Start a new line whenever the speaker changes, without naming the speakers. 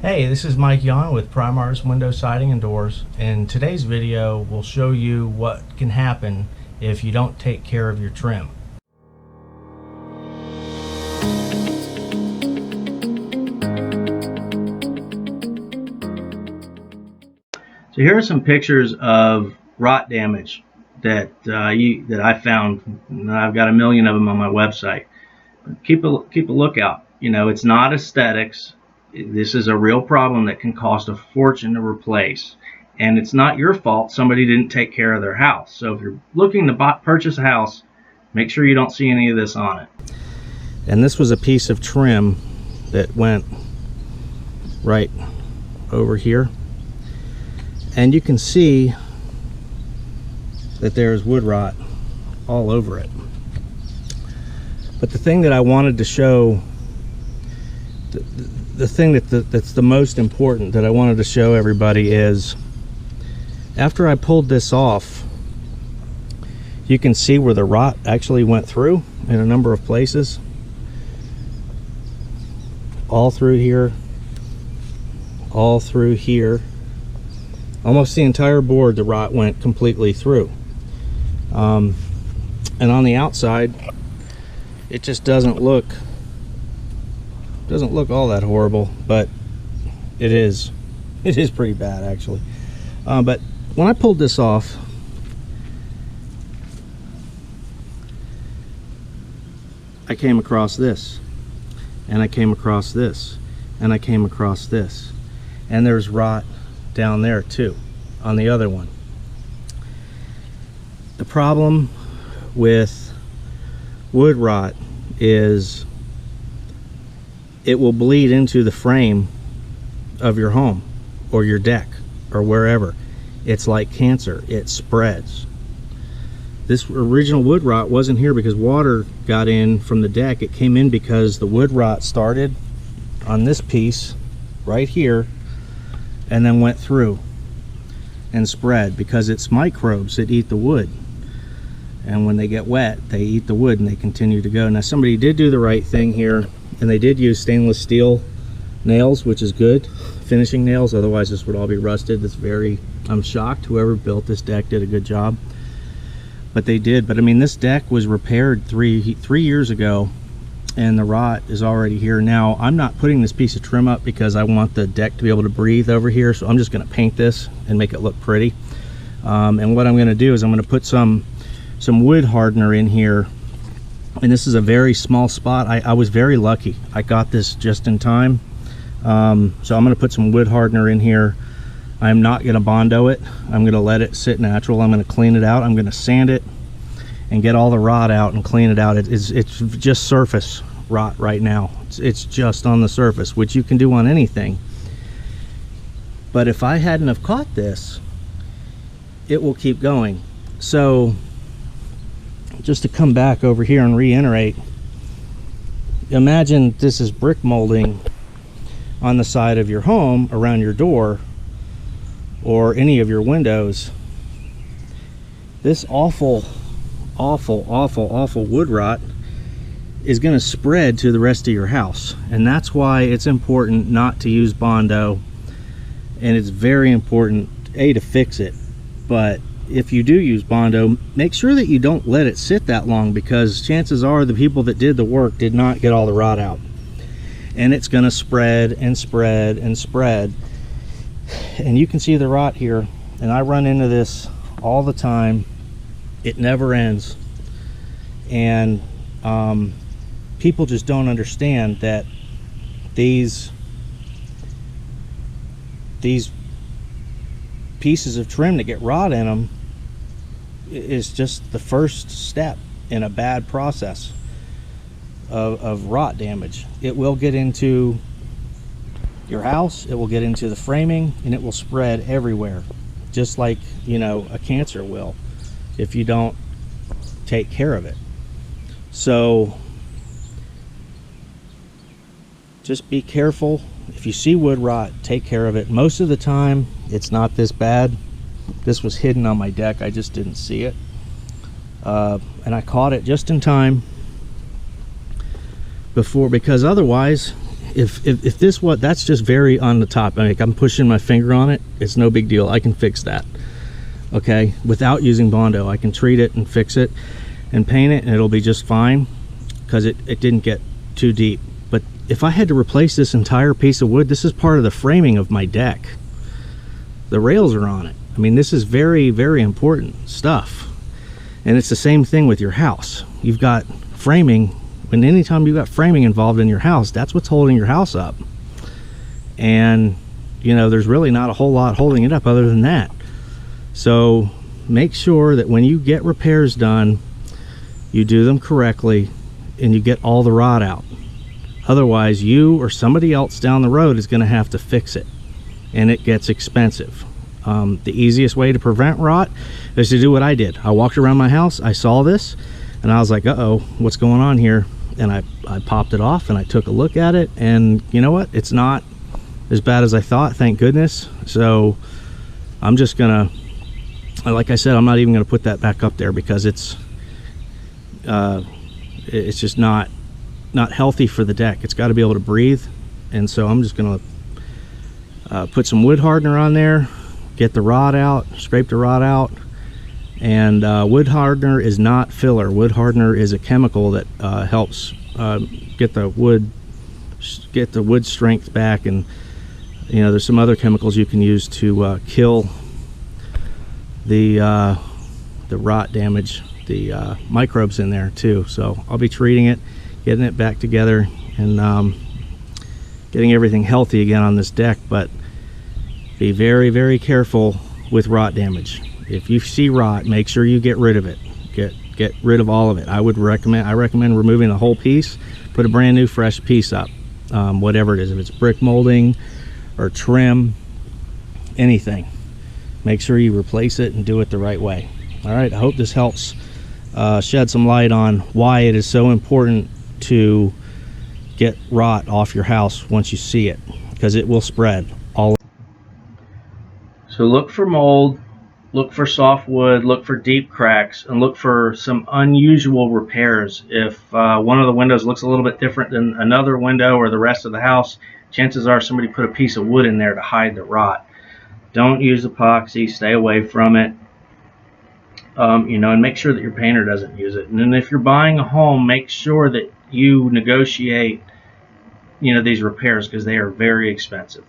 Hey, this is Mike Yon with Prime Artist Window Siding and Doors, and today's video will show you what can happen if you don't take care of your trim. So here are some pictures of rot damage that I found. I've got a million of them on my website. Keep a lookout. You know, it's not aesthetics. This is a real problem that can cost a fortune to replace, and it's not your fault somebody didn't take care of their house. So if you're looking to purchase a house, make sure you don't see any of this on it. And this was a piece of trim that went right over here, and you can see that there's wood rot all over it. But the thing that I wanted to show, the thing that's the most important that I wanted to show everybody is, after I pulled this off, you can see where the rot actually went through in a number of places. All through here, all through here. Almost the entire board, the rot went completely through. And on the outside, it just doesn't look all that horrible, but it is pretty bad actually. But when I pulled this off, I came across this, and I came across this, and I came across this, and there's rot down there too on the other one. The problem with wood rot is it will bleed into the frame of your home or your deck or wherever. It's like cancer, it spreads. This original wood rot wasn't here because water got in from the deck. It came in because the wood rot started on this piece right here and then went through and spread, because it's microbes that eat the wood, and when they get wet they eat the wood and they continue to go. Now somebody did do the right thing here, and they did use stainless steel nails, which is good, finishing nails, otherwise this would all be rusted. I'm shocked whoever built this deck did a good job, but they did. But I mean, this deck was repaired three years ago, and the rot is already here. Now I'm not putting this piece of trim up because I want the deck to be able to breathe over here, so I'm just going to paint this and make it look pretty. And what I'm going to do is I'm going to put some wood hardener in here, and this is a very small spot. I was very lucky, I got this just in time. So I'm going to put some wood hardener in here. I'm not going to Bondo it. I'm going to let it sit natural. I'm going to clean it out. I'm going to sand it and get all the rot out and clean it out. It's just surface rot right now. It's just on the surface, which you can do on anything. But if I hadn't have caught this, it will keep going. So just to come back over here and reiterate, imagine this is brick molding on the side of your home, around your door, or any of your windows. This awful wood rot is going to spread to the rest of your house, and that's why it's important not to use Bondo, and it's very important to fix it. But if you do use Bondo, make sure that you don't let it sit that long, because chances are the people that did the work did not get all the rot out, and it's going to spread and spread and spread. And you can see the rot here, and I run into this all the time. It never ends, and people just don't understand that these pieces of trim that get rot in them is just the first step in a bad process of rot damage. It will get into your house, it will get into the framing, and it will spread everywhere, just like, you know, a cancer will if you don't take care of it. So just be careful. If you see wood rot, take care of it. Most of the time it's not this bad. This was hidden on my deck, I just didn't see it, and I caught it just in time before, because otherwise if this, what, that's just very on the top. Like, I'm pushing my finger on it, it's no big deal. I can fix that, okay, without using Bondo. I can treat it and fix it and paint it, and it'll be just fine, because it didn't get too deep. But if I had to replace this entire piece of wood, this is part of the framing of my deck. The rails are on it. I mean, this is very, very important stuff. And it's the same thing with your house. You've got framing. When anytime you've got framing involved in your house, that's what's holding your house up. And you know, there's really not a whole lot holding it up other than that. So make sure that when you get repairs done, you do them correctly and you get all the rot out. Otherwise, you or somebody else down the road is going to have to fix it, and it gets expensive. The easiest way to prevent rot is to do what I did. I walked around my house, I saw this, and I was like, uh-oh, what's going on here? And I popped it off and I took a look at it, and you know what? It's not as bad as I thought, thank goodness. So I'm just gonna, like I said, I'm not even gonna put that back up there, because it's just not healthy for the deck. It's got to be able to breathe. And so I'm just gonna put some wood hardener on there, get the rot out, scrape the rot out. And wood hardener is not filler. Wood hardener is a chemical that helps get the wood strength back. And you know, there's some other chemicals you can use to kill the rot damage, the microbes in there too. So I'll be treating it, getting it back together, and getting everything healthy again on this deck. But be very, very careful with rot damage. If you see rot, make sure you get rid of it. Get rid of all of it. I recommend removing the whole piece, put a brand new fresh piece up, whatever it is. If it's brick molding or trim, anything, make sure you replace it and do it the right way. All right, I hope this helps shed some light on why it is so important to get rot off your house once you see it, because it will spread all. So look for mold, look for soft wood, look for deep cracks, and look for some unusual repairs. If one of the windows looks a little bit different than another window or the rest of the house, chances are somebody put a piece of wood in there to hide the rot. Don't use epoxy, stay away from it. You know, and make sure that your painter doesn't use it. And then if you're buying a home, make sure that you negotiate, you know, these repairs, because they are very expensive.